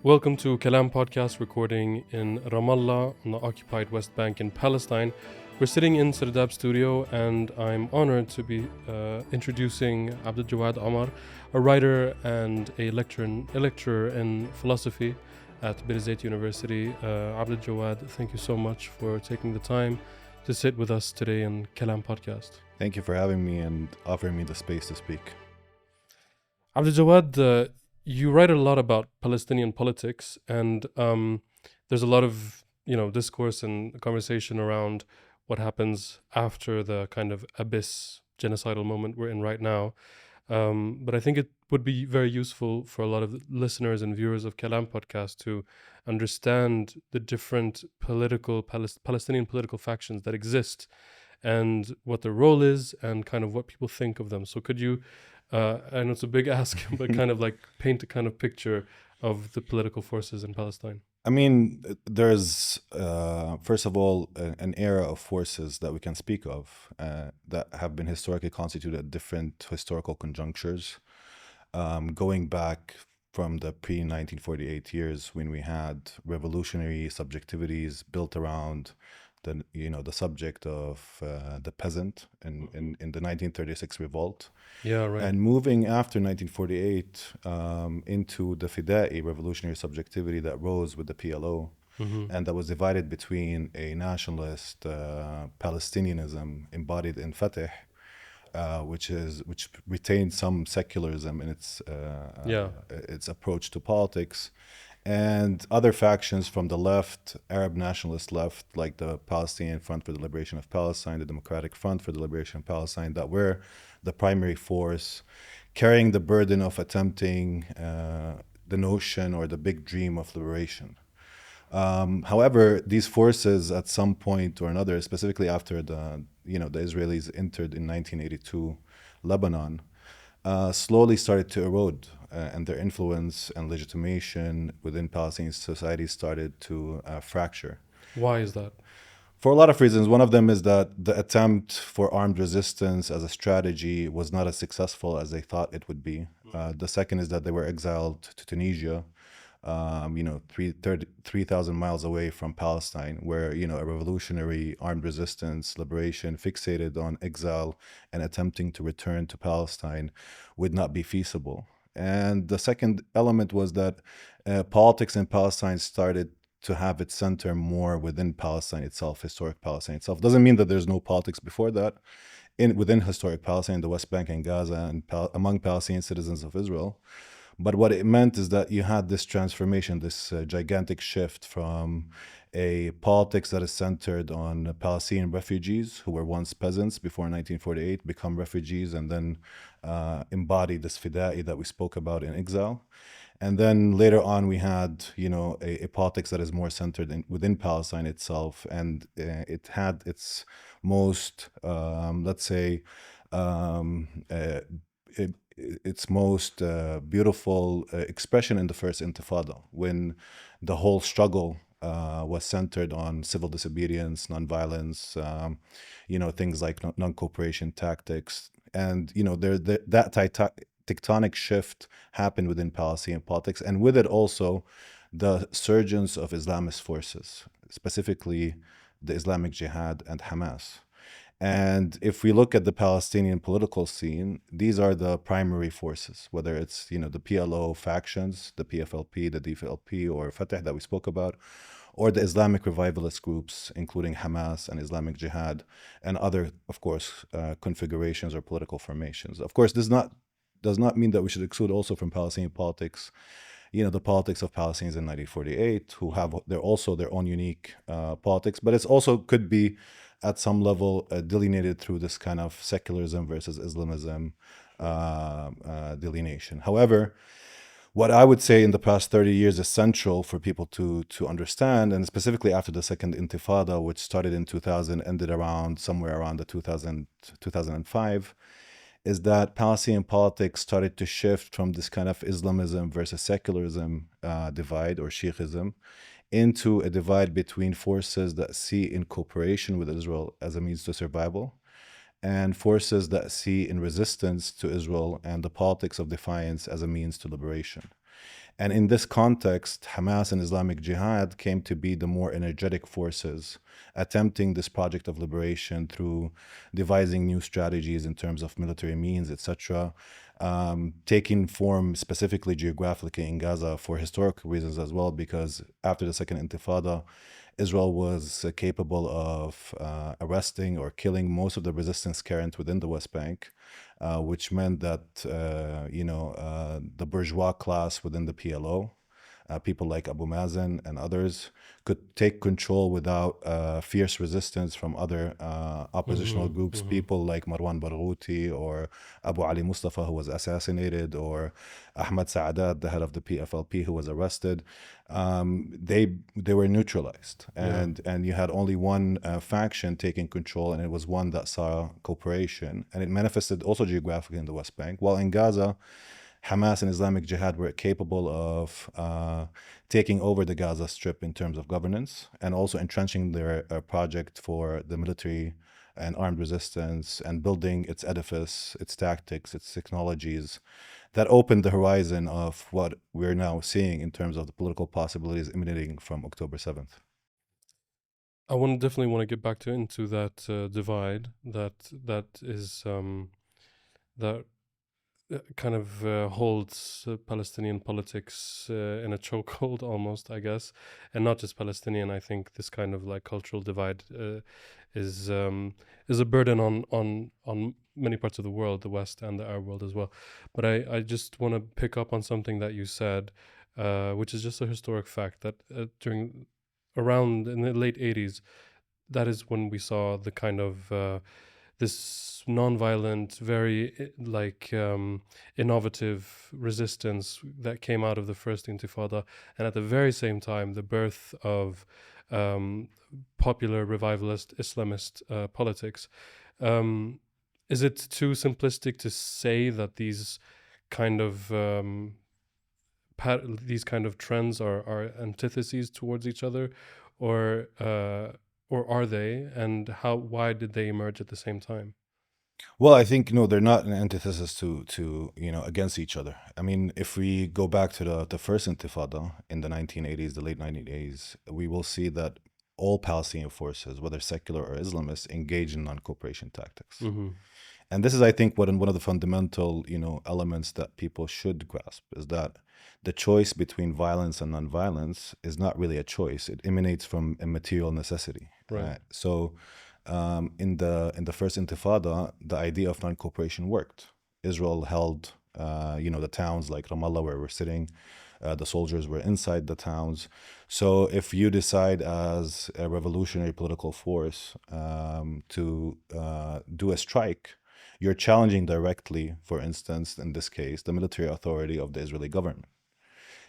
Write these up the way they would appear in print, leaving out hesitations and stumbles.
Welcome to Kalam Podcast, recording in Ramallah on the occupied West Bank in Palestine. We're sitting in Sirdab Studio, and I'm honored to be introducing Abdaljawad Omar, a writer and a lecturer in philosophy at Bir Zeit University. Abdaljawad, thank you so much for taking the time to sit with us today in Kalam Podcast. Thank you for having me and offering me the space to speak. Abdaljawad, you write a lot about Palestinian politics, and there's a lot of discourse and conversation around what happens after the kind of abyss genocidal moment we're in right now. But I think it would be very useful for a lot of listeners and viewers of Kalam podcast to understand the different Palestinian political factions that exist and what their role is and kind of what people think of them. So could you, I know it's a big ask, but kind of like paint a kind of picture of the political forces in Palestine? I mean, there's, first of all, an era of forces that we can speak of that have been historically constituted at different historical conjunctures, going back from the pre-1948 years when we had revolutionary subjectivities built around the subject of the peasant in the 1936 revolt. Yeah, right. And moving after 1948 into the Fida'i revolutionary subjectivity that rose with the PLO, and that was divided between a nationalist Palestinianism embodied in Fatah, which retained some secularism in its approach to politics, and other factions from the left, Arab nationalist left, like the Palestinian Front for the Liberation of Palestine, the Democratic Front for the Liberation of Palestine, that were the primary force, carrying the burden of attempting the notion or the big dream of liberation. However, these forces at some point or another, specifically after the Israelis entered in 1982 Lebanon, slowly started to erode, and their influence and legitimation within Palestinian society started to fracture. Why is that? For a lot of reasons. One of them is that the attempt for armed resistance as a strategy was not as successful as they thought it would be. The second is that they were exiled to Tunisia, 3,000 miles away from Palestine, where a revolutionary armed resistance liberation fixated on exile and attempting to return to Palestine would not be feasible. And the second element was that politics in Palestine started to have its center more within Palestine itself, historic Palestine itself. Doesn't mean that there's no politics before that within historic Palestine, the West Bank and Gaza, and among Palestinian citizens of Israel. But what it meant is that you had this transformation, this gigantic shift from a politics that is centered on Palestinian refugees who were once peasants before 1948, become refugees, and then embody this Fida'i that we spoke about in exile. And then later on, we had, a politics that is more centered within Palestine itself, and it had its most, its most beautiful expression in the first Intifada, when the whole struggle was centered on civil disobedience, nonviolence, things like non-cooperation tactics, and that tectonic shift happened within Palestinian politics, and with it also the surgence of Islamist forces, specifically the Islamic Jihad and Hamas. And if we look at the Palestinian political scene, these are the primary forces, whether it's the PLO factions, the PFLP, the DFLP, or Fatah that we spoke about, or the Islamic revivalist groups, including Hamas and Islamic Jihad, and other, of course, configurations or political formations. Of course, this does not mean that we should exclude also from Palestinian politics, the politics of Palestinians in 1948, who have their own unique politics, but it's also could be at some level delineated through this kind of secularism versus Islamism delineation. However, what I would say in the past 30 years is central for people to understand, and specifically after the second Intifada, which started in 2000, ended somewhere around the 2005, is that Palestinian politics started to shift from this kind of Islamism versus secularism divide, or Shi'ism, into a divide between forces that see in cooperation with Israel as a means to survival, and forces that see in resistance to Israel and the politics of defiance as a means to liberation. And in this context, Hamas and Islamic Jihad came to be the more energetic forces attempting this project of liberation through devising new strategies in terms of military means, etc., taking form specifically geographically in Gaza for historical reasons as well, because after the Second Intifada, Israel was capable of arresting or killing most of the resistance current within the West Bank, which meant that the bourgeois class within the PLO, people like Abu Mazen and others, could take control without fierce resistance from other oppositional groups, people like Marwan Barghouti or Abu Ali Mustafa, who was assassinated, or Ahmad Saadat, the head of the PFLP, who was arrested. They were neutralized, and you had only one faction taking control, and it was one that saw cooperation, and it manifested also geographically in the West Bank, while in Gaza, Hamas and Islamic Jihad were capable of taking over the Gaza Strip in terms of governance, and also entrenching their project for the military and armed resistance, and building its edifice, its tactics, its technologies, that opened the horizon of what we're now seeing in terms of the political possibilities emanating from October 7th. I definitely want to get back into that divide that is that kind of holds Palestinian politics in a chokehold almost, I guess, and not just Palestinian. I think this kind of like cultural divide is a burden on many parts of the world, the West and the Arab world as well. But I just want to pick up on something that you said, which is just a historic fact that around in the late 80s, that is when we saw the kind of this non-violent, very innovative resistance that came out of the first Intifada, and at the very same time, the birth of popular revivalist Islamist politics. Is it too simplistic to say that these kind of trends are antitheses towards each other, or are they, and why did they emerge at the same time? Well, I think no, they're not an antithesis to against each other. I mean, if we go back to the first Intifada in the 1980s, the late 1980s, we will see that all Palestinian forces, whether secular or Islamist, engage in non-cooperation tactics. And this is, I think, one of the fundamental elements that people should grasp, is that the choice between violence and non-violence is not really a choice. It emanates from a material necessity. Right. So in the first Intifada, the idea of non-cooperation worked. Israel held the towns like Ramallah, where we're sitting. The soldiers were inside the towns. So if you decide as a revolutionary political force to do a strike, you're challenging directly, for instance, in this case, the military authority of the Israeli government.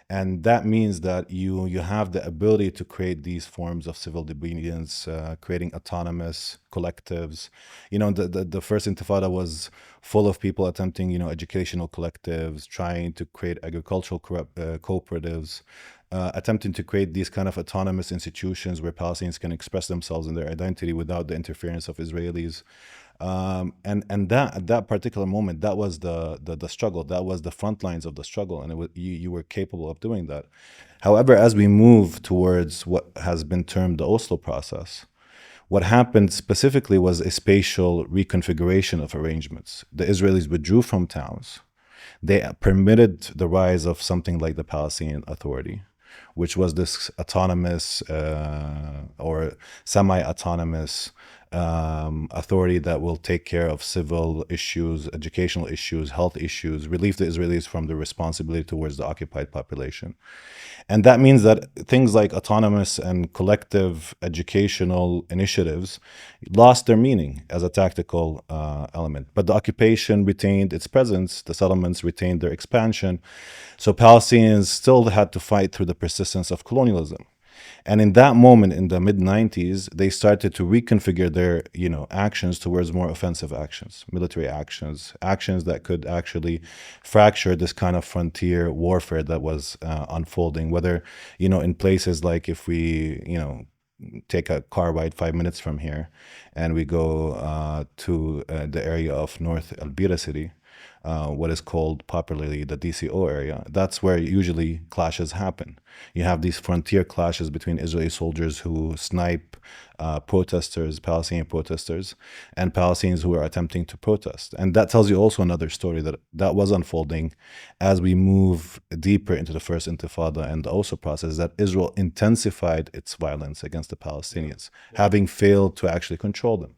And that means that you have the ability to create these forms of civil disobedience, creating autonomous collectives. The first Intifada was full of people attempting, educational collectives, trying to create agricultural cooperatives, attempting to create these kind of autonomous institutions where Palestinians can express themselves and their identity without the interference of Israelis. And that at that particular moment, that was the struggle. That was the front lines of the struggle, and you were capable of doing that. However, as we move towards what has been termed the Oslo process, what happened specifically was a spatial reconfiguration of arrangements. The Israelis withdrew from towns. They permitted the rise of something like the Palestinian Authority, which was this autonomous or semi-autonomous authority that will take care of civil issues, educational issues, health issues, relieve the Israelis from the responsibility towards the occupied population. And that means that things like autonomous and collective educational initiatives lost their meaning as a tactical element. But the occupation retained its presence, the settlements retained their expansion. So Palestinians still had to fight through the persistence of colonialism. And in that moment, in the mid-90s, they started to reconfigure their, actions towards more offensive actions, military actions, actions that could actually fracture this kind of frontier warfare that was unfolding, whether, in places like if we, take a car ride 5 minutes from here and we go to the area of North Al Bira city, what is called popularly the DCO area. That's where usually clashes happen. You have these frontier clashes between Israeli soldiers who snipe protesters, Palestinian protesters, and Palestinians who are attempting to protest. And that tells you also another story that was unfolding as we move deeper into the first Intifada and the Oslo process, that Israel intensified its violence against the Palestinians, having failed to actually control them.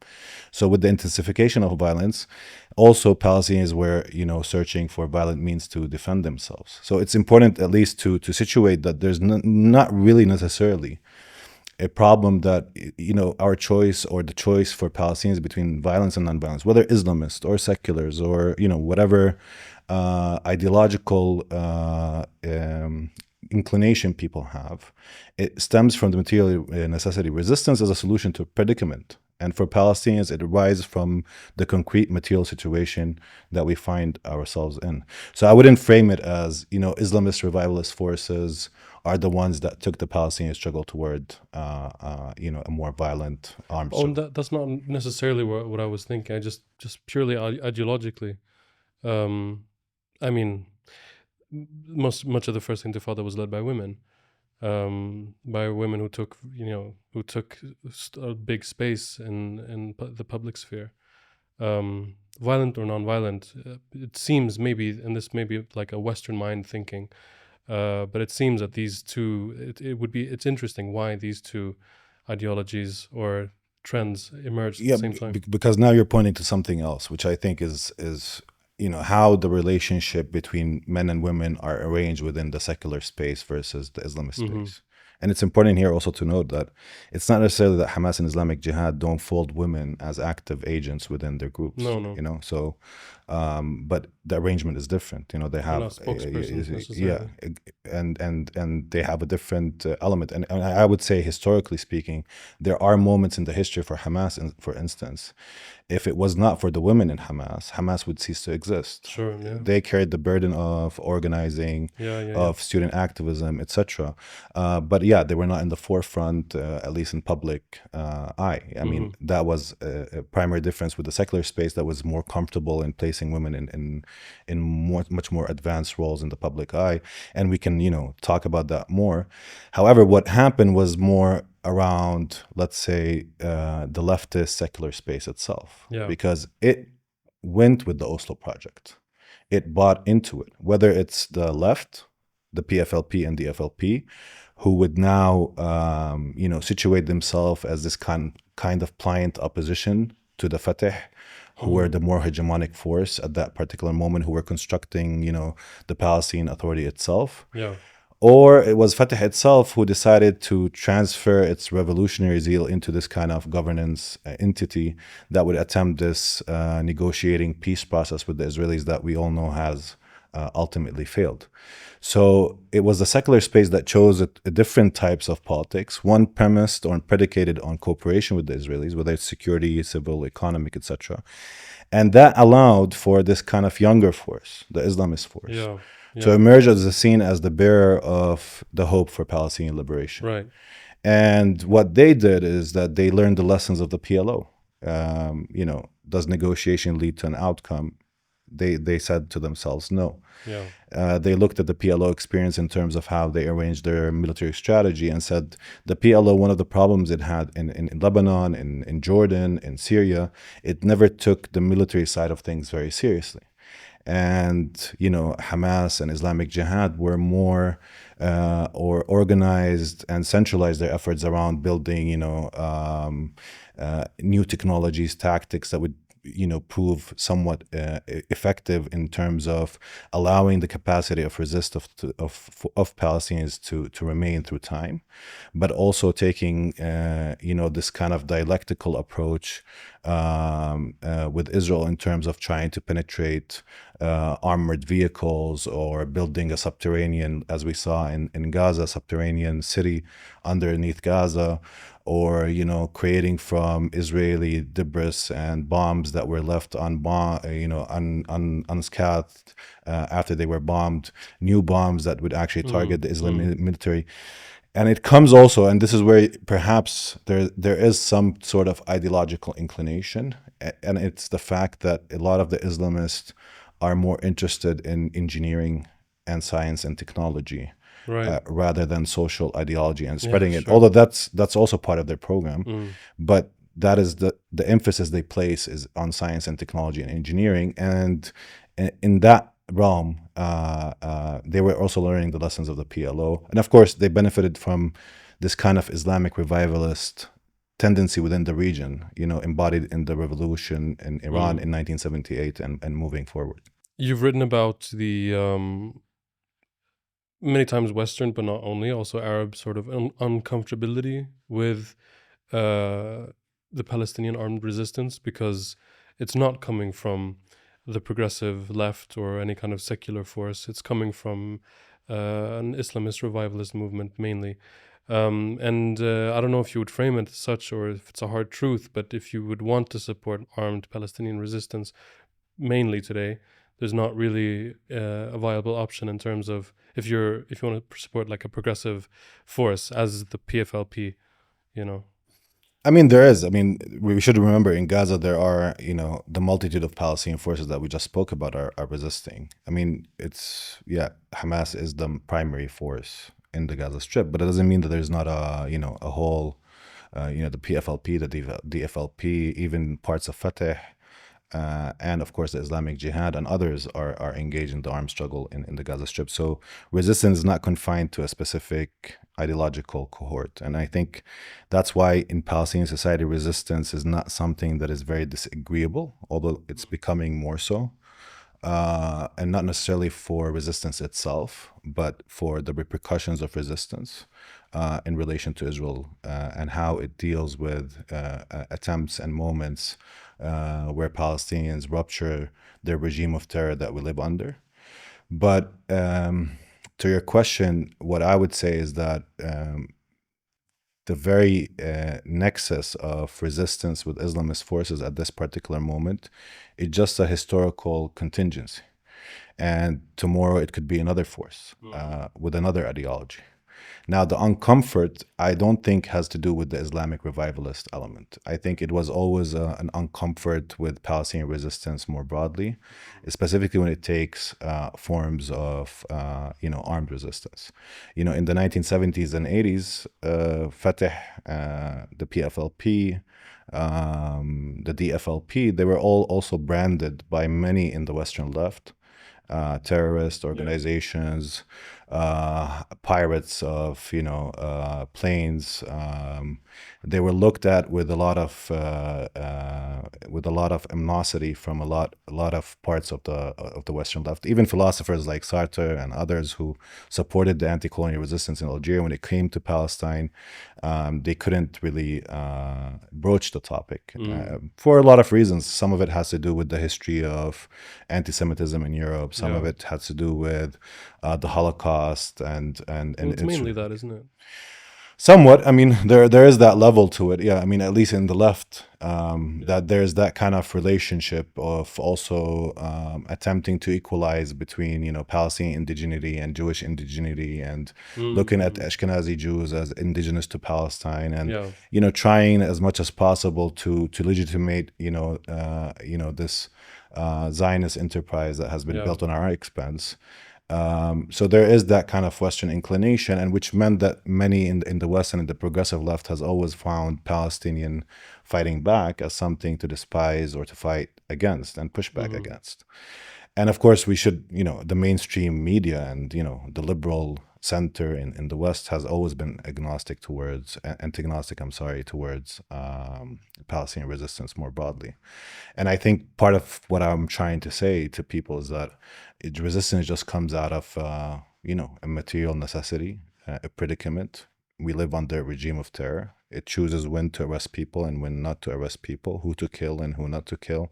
So with the intensification of violence, also Palestinians were, searching for violent means to defend themselves. So it's important at least to situate that there's not really necessarily a problem that, our choice or the choice for Palestinians between violence and nonviolence, whether Islamist or seculars or, whatever ideological inclination people have, it stems from the material necessity. Resistance is a solution to a predicament. And for Palestinians, it arises from the concrete material situation that we find ourselves in. So I wouldn't frame it as, Islamist revivalist forces are the ones that took the Palestinian struggle toward, a more violent armed struggle. That's not necessarily what I was thinking. I just purely ideologically. I mean, much of the first Intifada was led by women. By women who took a big space in the public sphere, violent or non-violent. It seems maybe, and this may be like a Western mind thinking, but it seems that these two, it's interesting why these two ideologies or trends emerged at the same time. Because now you're pointing to something else, which I think is how the relationship between men and women are arranged within the secular space versus the Islamist space. And it's important here also to note that it's not necessarily that Hamas and Islamic Jihad don't fold women as active agents within their groups. No. So, but the arrangement is different. They have and they have a different element. And I would say, historically speaking, there are moments in the history for Hamas, for instance, if it was not for the women in Hamas would cease to exist. Sure, yeah. They carried the burden of organizing, of student activism, etc. But they were not in the forefront, at least in public eye. I mean, that was a primary difference with the secular space that was more comfortable in placing women in much more advanced roles in the public eye. And we can, talk about that more. However, what happened was more around, let's say, the leftist secular space itself, because it went with the Oslo project. It bought into it, whether it's the left, the PFLP and the FLP, who would now, situate themselves as this kind of pliant opposition to the Fatah, who were the more hegemonic force at that particular moment, who were constructing, the Palestinian Authority itself. Yeah. Or it was Fatah itself who decided to transfer its revolutionary zeal into this kind of governance entity that would attempt this negotiating peace process with the Israelis that we all know has ultimately failed. So it was the secular space that chose different types of politics, one premised or predicated on cooperation with the Israelis, whether it's security, civil, economic, etc. And that allowed for this kind of younger force, the Islamist force, to emerge as seen as the bearer of the hope for Palestinian liberation. Right. And what they did is that they learned the lessons of the PLO. Does negotiation lead to an outcome? They said to themselves, no. They looked at the PLO experience in terms of how they arranged their military strategy and said the PLO, one of the problems it had in Lebanon, in Jordan, in Syria, it never took the military side of things very seriously. And, Hamas and Islamic Jihad were more or organized and centralized their efforts around building, new technologies, tactics that would prove somewhat effective in terms of allowing the capacity of resistance of Palestinians to remain through time, but also taking this kind of dialectical approach with Israel in terms of trying to penetrate armored vehicles or building a subterranean, as we saw in Gaza, subterranean city underneath Gaza, or creating from Israeli debris and bombs that were left unscathed after they were bombed, new bombs that would actually target the Islamic military. And it comes also, and this is where perhaps there is some sort of ideological inclination, and it's the fact that a lot of the Islamists are more interested in engineering and science and technology Right. rather than social ideology and Yeah, spreading it. sure. Although that's also part of their program, Mm. but that is the emphasis they place is on science and technology and engineering, and in that realm, they were also learning the lessons of the PLO, and of course they benefited from this kind of Islamic revivalist tendency within the region, embodied in the revolution in Iran in 1978 and moving forward. You've written about the many times Western, but not only, also Arab sort of uncomfortability with the Palestinian armed resistance, because it's not coming from the progressive left or any kind of secular force. It's coming from an Islamist revivalist movement mainly. And I don't know if you would frame it as such or if it's a hard truth, but if you would want to support armed Palestinian resistance mainly today, there's not really a viable option in terms of if you want to support like a progressive force as the PFLP, you know. I mean, there is. I mean, we should remember in Gaza there are, the multitude of Palestinian forces that we just spoke about are resisting. I mean, Hamas is the primary force in the Gaza Strip, but it doesn't mean that there's not a whole, the PFLP, the DFLP, even parts of Fatah, and of course the Islamic Jihad and others are engaged in the armed struggle in the Gaza Strip. So resistance is not confined to a specific ideological cohort. And I think that's why in Palestinian society, resistance is not something that is very disagreeable, although it's becoming more so. And not necessarily for resistance itself, but for the repercussions of resistance in relation to Israel and how it deals with attempts and moments where Palestinians rupture their regime of terror that we live under. But to your question, what I would say is that the very nexus of resistance with Islamist forces at this particular moment is just a historical contingency. And tomorrow it could be another force with another ideology. Now, the uncomfort, I don't think has to do with the Islamic revivalist element. I think it was always an uncomfort with Palestinian resistance more broadly, specifically when it takes forms of, armed resistance. In the 1970s and 80s, Fatah, the PFLP, the DFLP, they were all also branded by many in the Western left, terrorist organizations, pirates of planes. They were looked at with a lot of animosity from a lot of parts of the Western left. Even philosophers like Sartre and others who supported the anti-colonial resistance in Algeria, when it came to Palestine, they couldn't really broach the topic for a lot of reasons. Some of it has to do with the history of anti-Semitism in Europe. Some of it has to do with the Holocaust and Well, it's mainly that, isn't it? Somewhat. I mean, there is that level to it. Yeah, I mean, at least in the left, that there's that kind of relationship of also attempting to equalize between Palestinian indigeneity and Jewish indigeneity, and looking at Ashkenazi Jews as indigenous to Palestine, and trying as much as possible to legitimate this Zionist enterprise that has been built on our expense. So there is that kind of Western inclination, and which meant that many in the West and in the progressive left has always found Palestinian fighting back as something to despise or to fight against and push back against. And of course, we should, the mainstream media and, the liberal center in the West has always been agnostic towards, towards Palestinian resistance more broadly. And I think part of what I'm trying to say to people is that resistance just comes out of, a material necessity, a predicament. We live under a regime of terror. It chooses when to arrest people and when not to arrest people, who to kill and who not to kill.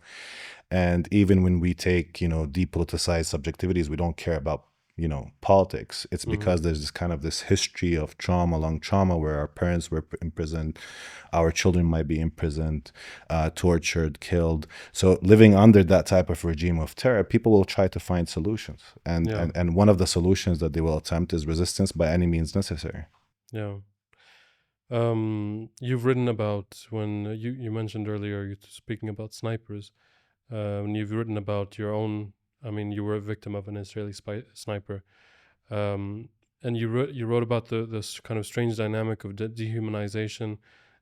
And even when we take, depoliticized subjectivities, we don't care about politics. It's because there's this history of long trauma, where our parents were imprisoned, our children might be imprisoned, tortured, killed. So living under that type of regime of terror, people will try to find solutions, and one of the solutions that they will attempt is resistance by any means necessary. You've written about, when you mentioned earlier, you're speaking about snipers, and you've written about your own I mean, you were a victim of an Israeli sniper, and you wrote about this kind of strange dynamic of dehumanization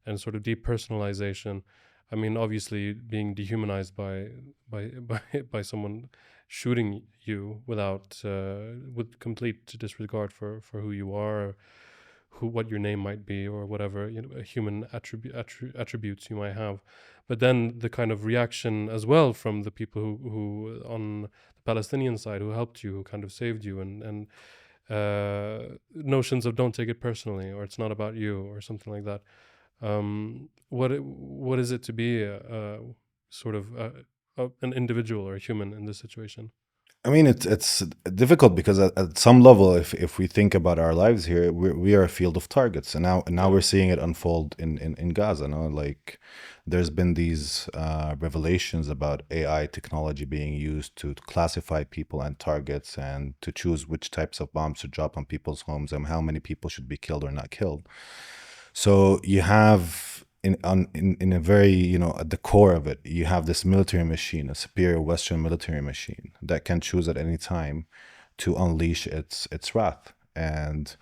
and sort of depersonalization. I mean, obviously, being dehumanized by someone shooting you without with complete disregard for who you are, what your name might be, or whatever, you know, human attributes you might have. But then the kind of reaction as well from the people who on the Palestinian side who helped you, who kind of saved you, and notions of don't take it personally, or it's not about you, or something like that. What is it to be sort of an individual or a human in this situation? I mean, it's difficult because at some level, if we think about our lives here, we are a field of targets, and now we're seeing it unfold in Gaza. No, like there's been these revelations about AI technology being used to classify people and targets, and to choose which types of bombs to drop on people's homes and how many people should be killed or not killed. So you have in a very, you know, at the core of it, you have this military machine, a superior Western military machine that can choose at any time to unleash its wrath. And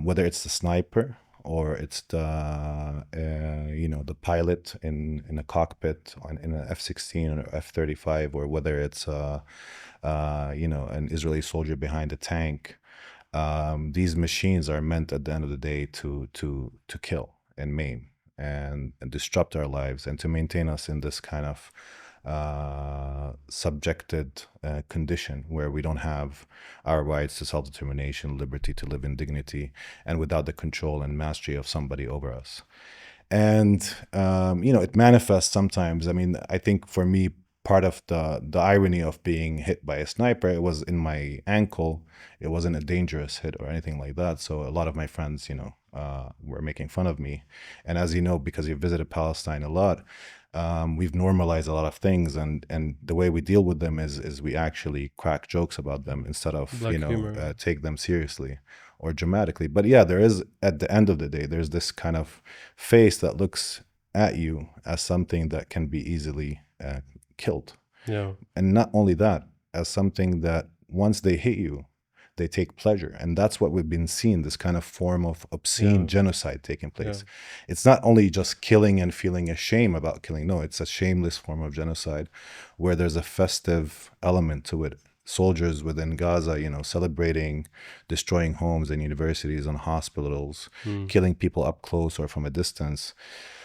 whether it's the sniper or it's the you know, the pilot in a cockpit in an F-16 or F-35, or whether it's you know, an Israeli soldier behind a tank, these machines are meant at the end of the day to kill and maim and disrupt our lives, and to maintain us in this kind of subjected condition where we don't have our rights to self-determination, liberty to live in dignity, and without the control and mastery of somebody over us. And you know, it manifests sometimes. I mean, I think for me, part of the irony of being hit by a sniper, it was in my ankle. It wasn't a dangerous hit or anything like that. So a lot of my friends, you know, were making fun of me. And as you know, because you've visited Palestine a lot, we've normalized a lot of things, and the way we deal with them is we actually crack jokes about them instead of, Black you know, humor. take them seriously or dramatically. But yeah, there is, at the end of the day, there's this kind of face that looks at you as something that can be easily killed. Yeah. And not only that, as something that once they hit you, they take pleasure. And that's what we've been seeing, this kind of form of obscene Yeah. genocide taking place. Yeah. It's not only just killing and feeling a shame about killing. No, it's a shameless form of genocide where there's a festive element to it. Soldiers within Gaza, you know, celebrating, destroying homes and universities and hospitals, killing people up close or from a distance.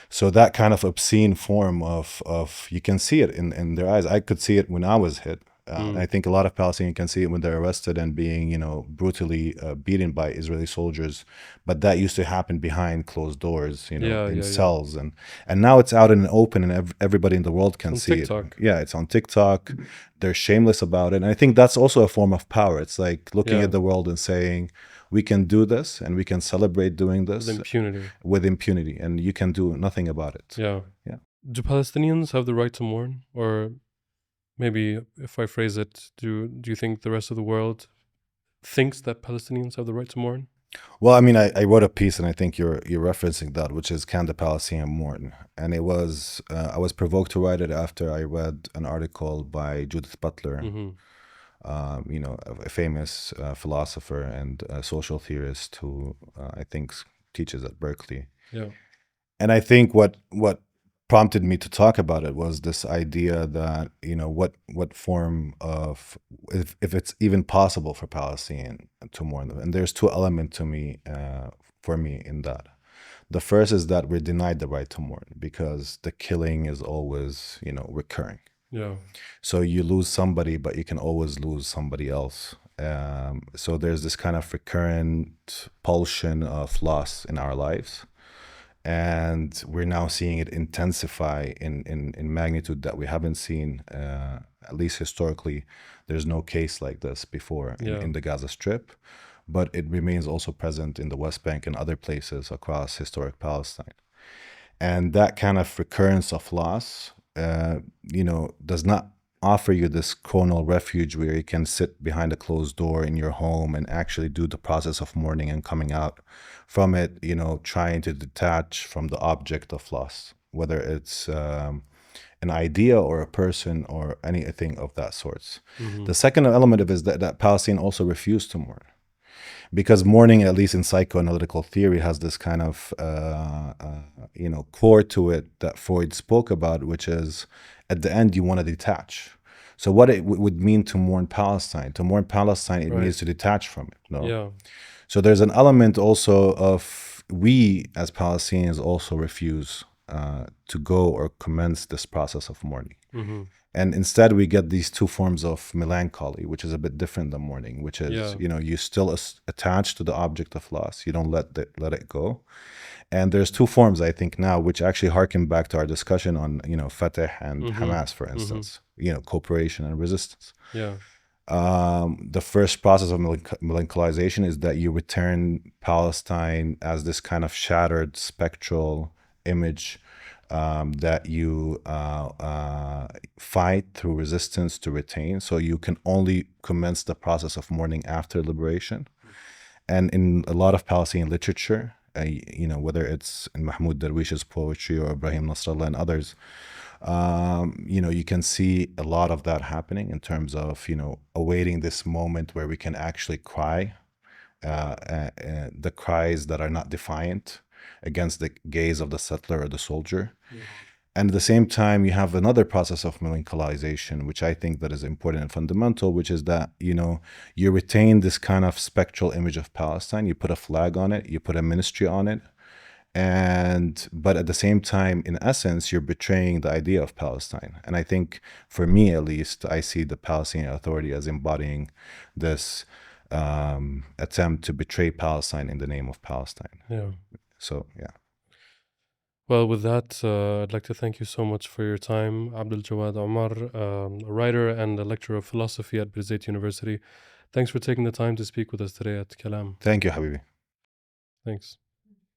So that kind of obscene form of you can see it in their eyes. I could see it when I was hit. I think a lot of Palestinians can see it when they're arrested and being, you know, brutally beaten by Israeli soldiers. But that used to happen behind closed doors, you know, Yeah, in yeah, cells, and now it's out in the open, and everybody in the world can on see TikTok. it. Yeah, it's on TikTok. They're shameless about it, and I think that's also a form of power. It's like looking Yeah. at the world and saying, we can do this, and we can celebrate doing this With impunity. with impunity, and you can do nothing about it. Yeah. Yeah. Do Palestinians have the right to mourn? Or maybe if I phrase it, do you think the rest of the world thinks that Palestinians have the right to mourn? Well, I mean, I wrote a piece, and I think you're referencing that, which is "Can the Palestinian Mourn?" And it was I was provoked to write it after I read an article by Judith Butler, you know, a famous philosopher and social theorist who I think teaches at Berkeley. Yeah. And I think what prompted me to talk about it was this idea that, you know, what form of, if it's even possible for Palestinian to mourn them. And there's two elements to me for me in that. The first is that we're denied the right to mourn because the killing is always, you know, recurring. Yeah. So you lose somebody, but you can always lose somebody else. So there's this kind of recurrent pulsion of loss in our lives. And we're now seeing it intensify in magnitude that we haven't seen, at least historically. There's no case like this before in the Gaza Strip, but it remains also present in the West Bank and other places across historic Palestine. And that kind of recurrence of loss, you know, does not offer you this chronal refuge where you can sit behind a closed door in your home and actually do the process of mourning and coming out from it, you know, trying to detach from the object of loss, whether it's an idea or a person or anything of that sort. Mm-hmm. The second element of it is that Palestine also refused to mourn. Because mourning, at least in psychoanalytical theory, has this kind of core to it that Freud spoke about, which is at the end you want to detach. So what it would mean to mourn Palestine? To mourn Palestine, it Right. means to detach from it. No. Yeah. So there's an element also of we as Palestinians also refuse to go or commence this process of mourning. Mm-hmm. And instead, we get these two forms of melancholy, which is a bit different than mourning, which is, Yeah. you still attached to the object of loss. You don't let it go. And there's two forms, I think, now, which actually harken back to our discussion on, Fatah and Mm-hmm. Hamas, for instance, cooperation and resistance. Yeah. The first process of melancholization is that you return Palestine as this kind of shattered spectral image that you fight through resistance to retain. So you can only commence the process of mourning after liberation. And in a lot of Palestinian literature, whether it's in Mahmoud Darwish's poetry or Ibrahim Nasrallah and others, you can see a lot of that happening in terms of, awaiting this moment where we can actually cry, the cries that are not defiant against the gaze of the settler or the soldier. And at the same time, you have another process of melancholization, which I think that is important and fundamental, which is that, you retain this kind of spectral image of Palestine. You put a flag on it, you put a ministry on it. But at the same time, in essence, you're betraying the idea of Palestine. And I think, for me at least, I see the Palestinian Authority as embodying this attempt to betray Palestine in the name of Palestine. Yeah. So, yeah. Well, with that, I'd like to thank you so much for your time, Abdaljawad Omar, a writer and a lecturer of philosophy at Bir Zeit University. Thanks for taking the time to speak with us today at Kalam. Thank you, Habibi. Thanks.